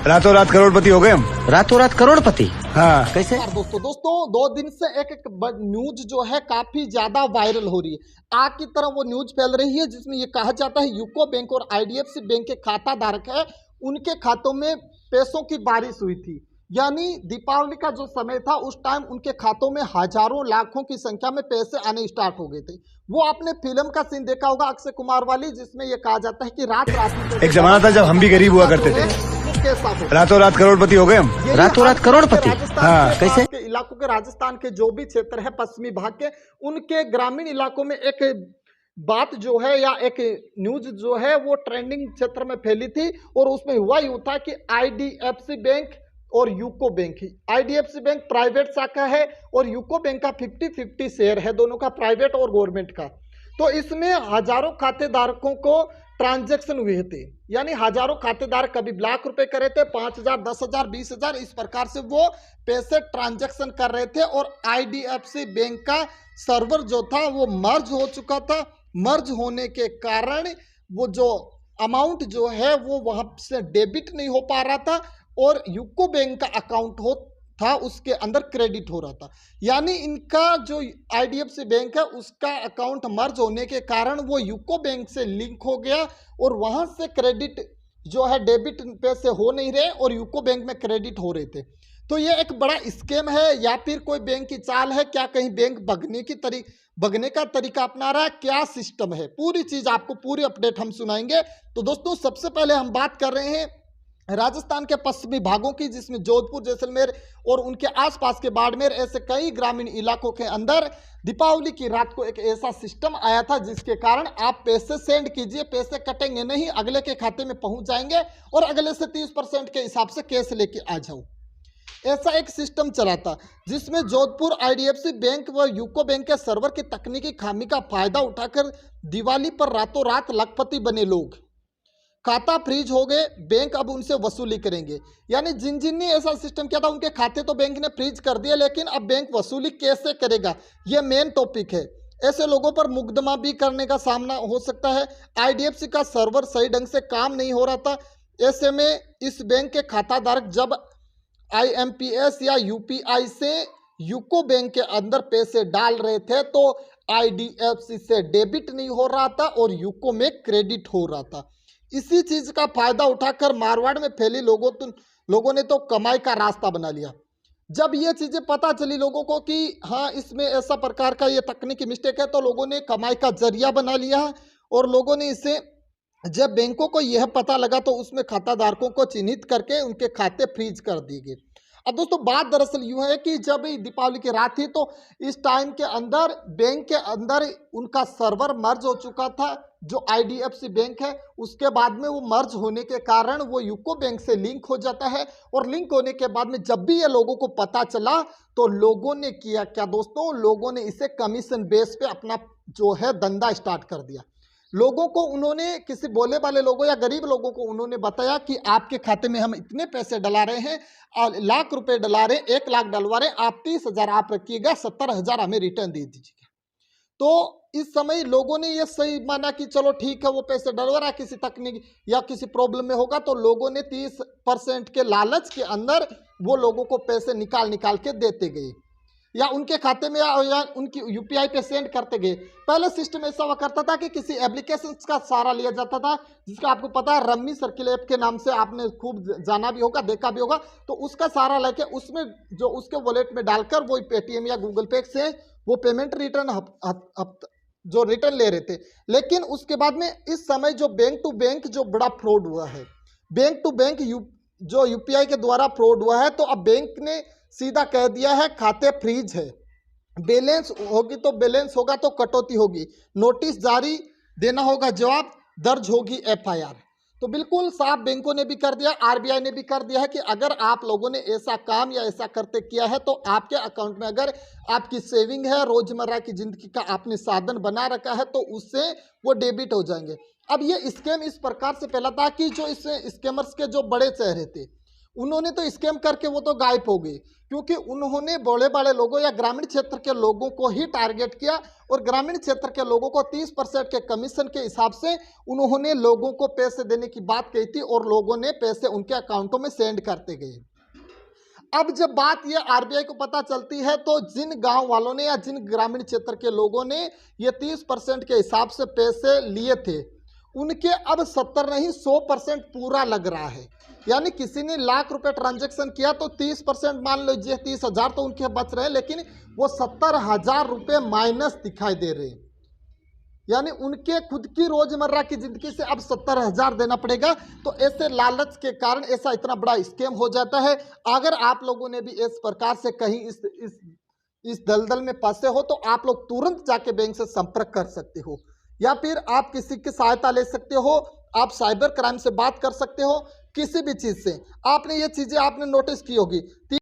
रातों रात करोड़पति? हाँ। कैसे? दोस्तों 2 दिन से एक न्यूज जो है काफी ज्यादा वायरल हो रही है। आग की तरह वो न्यूज फैल रही है जिसमें ये कहा जाता है यूको बैंक और आईडीएफसी बैंक के खाता धारक है, उनके खातों में पैसों की बारिश हुई थी। यानी दीपावली का जो समय था उस टाइम उनके खातों में हजारों लाखों की संख्या में पैसे आने स्टार्ट हो गए थे। वो आपने फिल्म का सीन देखा होगा अक्षय कुमार वाली, जिसमें ये कहा जाता है कि रात रात में एक जमाना था जब हम भी गरीब हुआ करते थे, रातों रात करोड़पति हो गए हम। रातों रात करोड़पति? हाँ। कैसे? के इलाकों के राजस्थान के जो भी क्षेत्र है पश्चिमी भाग के, उनके ग्रामीण इलाकों में एक बात जो है या एक न्यूज जो है वो ट्रेंडिंग क्षेत्र में फैली थी और उसमें हुआ यूं था कि आईडीएफसी बैंक और UCO bank, IDFC bank private शाखा है और यूको बैंक का 50-50 शेयर है, दोनों का, प्राइवेट और गवर्नमेंट का। तो इसमें हजारों खातेधारकों को ट्रांजैक्शन हुए थे, यानी हजारों खातेदार कभी लाख रुपए करे थे, 5,000, 10,000, 20,000, इस प्रकार से वो पैसे ट्रांजैक्शन कर रहे थे। और आईडीएफसी बैंक का सर्वर जो था वो मर्ज हो चुका था। मर्ज होने के कारण वो जो अमाउंट जो है वो वहां से डेबिट नहीं हो पा रहा था और यूको बैंक का अकाउंट था उसके अंदर क्रेडिट हो रहा था। यानी इनका जो आईडीएफसी बैंक है उसका अकाउंट मर्ज होने के कारण वो यूको बैंक से लिंक हो गया और वहां से क्रेडिट जो है डेबिट पैसे हो नहीं रहे और यूको बैंक में क्रेडिट हो रहे थे। तो ये एक बड़ा स्कैम है या फिर कोई बैंक की चाल है? क्या कहीं बैंक भगने का तरीका अपना रहा है? क्या सिस्टम है? पूरी चीज आपको पूरी अपडेट हम सुनाएंगे। तो दोस्तों सबसे पहले हम बात कर रहे हैं राजस्थान के पश्चिमी भागों की, जिसमें जोधपुर, जैसलमेर और उनके आसपास के बाड़मेर, ऐसे कई ग्रामीण इलाकों के अंदर दीपावली की रात को एक ऐसा सिस्टम आया था जिसके कारण आप पैसे सेंड कीजिए, पैसे कटेंगे नहीं, अगले के खाते में पहुंच जाएंगे और अगले से 30% के हिसाब से कैश लेके आ जाओ। ऐसा एक सिस्टम चला था जिसमें जोधपुर आईडीएफसी बैंक व यूको बैंक के सर्वर की तकनीकी खामी का फायदा उठाकर दिवाली पर रातों रात लखपति बने लोग। खाता फ्रीज हो गए, बैंक अब उनसे वसूली करेंगे। यानी जिन ने ऐसा सिस्टम किया था उनके खाते तो बैंक ने फ्रीज कर दिए, लेकिन अब बैंक वसूली कैसे करेगा, यह मेन टॉपिक है। ऐसे लोगों पर मुकदमा भी करने का सामना हो सकता है। आईडीएफसी का सर्वर सही ढंग से काम नहीं हो रहा था। ऐसे में इस बैंक के खाताधारक जब आईएमपीएस या यूपीआई से यूको बैंक के अंदर पैसे डाल रहे थे तो आईडीएफसी से डेबिट नहीं हो रहा था और यूको में क्रेडिट हो रहा था। इसी चीज का फायदा उठाकर मारवाड़ में फैली लोगों ने तो कमाई का रास्ता बना लिया। जब ये चीजें पता चली लोगों को कि हाँ इसमें ऐसा प्रकार का ये तकनीकी मिस्टेक है, तो लोगों ने कमाई का जरिया बना लिया और लोगों ने इसे, जब बैंकों को यह पता लगा तो उसमें खाताधारकों को चिन्हित करके उनके खाते फ्रीज कर दिए गए। अब दोस्तों बात दरअसल यूं है कि जब दीपावली की रात थी तो इस टाइम के अंदर बैंक के अंदर उनका सर्वर मर्ज हो चुका था, जो आईडीएफसी बैंक है। उसके बाद में वो मर्ज होने के कारण वो यूको बैंक से लिंक हो जाता है और लिंक होने के बाद में जब भी ये लोगों को पता चला तो लोगों ने किया क्या दोस्तों, लोगों ने इसे कमीशन बेस पे अपना जो है धंधा स्टार्ट कर दिया। लोगों को उन्होंने, किसी बोले वाले लोगों या गरीब लोगों को उन्होंने बताया कि आपके खाते में हम इतने पैसे डला रहे हैं, लाख रुपए डला रहे हैं, 1 लाख डलवा रहे हैं, आप 30,000 आप रखिएगा, 70,000 हमें रिटर्न दे दीजिएगा। तो इस समय लोगों ने ये सही माना कि चलो ठीक है वो पैसे डलवा रहा है, किसी तकनीक या किसी प्रॉब्लम में होगा, तो लोगों ने 30% के लालच के अंदर वो लोगों को पैसे निकाल के देते गए या उनके खाते में या उनकी यूपीआई पे सेंड करते गए। पहले सिस्टम ऐसा हुआ करता था कि किसी एप्लीकेशन का सहारा लिया जाता था, जिसका आपको पता है रम्मी सर्किल ऐप के नाम से आपने खूब जाना भी होगा, देखा भी होगा। तो उसका सहारा लेके उसमें जो उसके वॉलेट में डालकर वो पेटीएम या गूगल पे से वो पेमेंट रिटर्न जो रिटर्न ले रहे थे। लेकिन उसके बाद में इस समय जो बैंक टू बैंक जो बड़ा फ्रॉड हुआ है, बैंक टू बैंक जो यूपीआई के द्वारा फ्रॉड हुआ है, तो अब बैंक ने सीधा कह दिया है खाते फ्रीज है, बैलेंस होगी तो बैलेंस होगा तो कटौती होगी, नोटिस जारी देना होगा, जवाब दर्ज होगी एफआईआर। तो बिल्कुल साफ बैंकों ने भी कर दिया, आरबीआई ने भी कर दिया है कि अगर आप लोगों ने ऐसा काम या ऐसा करते किया है तो आपके अकाउंट में अगर आपकी सेविंग है, रोजमर्रा की जिंदगी का आपने साधन बना रखा है, तो उससे वो डेबिट हो जाएंगे। अब ये स्कैम इस प्रकार से फैला था कि जो इस स्कैमर्स के जो बड़े चेहरे थे उन्होंने तो स्कैम करके वो तो गायब हो गए, क्योंकि उन्होंने बड़े बड़े लोगों या ग्रामीण क्षेत्र के लोगों को ही टारगेट किया और ग्रामीण क्षेत्र के लोगों को 30% के कमीशन के हिसाब से उन्होंने लोगों को पैसे देने की बात कही थी और लोगों ने पैसे उनके अकाउंटों में सेंड करते गए। अब जब बात ये आरबीआई को पता चलती है तो जिन गांव वालों ने या जिन ग्रामीण क्षेत्र के लोगों ने ये 30% के हिसाब से पैसे लिए थे, उनके अब 70 नहीं 100% पूरा लग रहा है। यानी किसी ने लाख रुपए ट्रांजैक्शन किया तो 30% मान लीजिए 30,000 तो उनके बच रहे हैं, लेकिन वो 70,000 रुपये माइनस दिखाई दे रहे हैं। यानी उनके खुद की रोजमर्रा की जिंदगी से अब 70,000 देना पड़ेगा। तो ऐसे लालच के कारण ऐसा इतना बड़ा स्कैम हो जाता है। अगर आप लोगों ने भी इस प्रकार से कहीं इस दलदल में फंसे हो तो आप लोग तुरंत जाके बैंक से संपर्क कर सकते हो, या फिर आप किसी की सहायता ले सकते हो। आप साइबर क्राइम से बात कर सकते हो, किसी भी चीज से। आपने ये चीजें आपने नोटिस की होगी।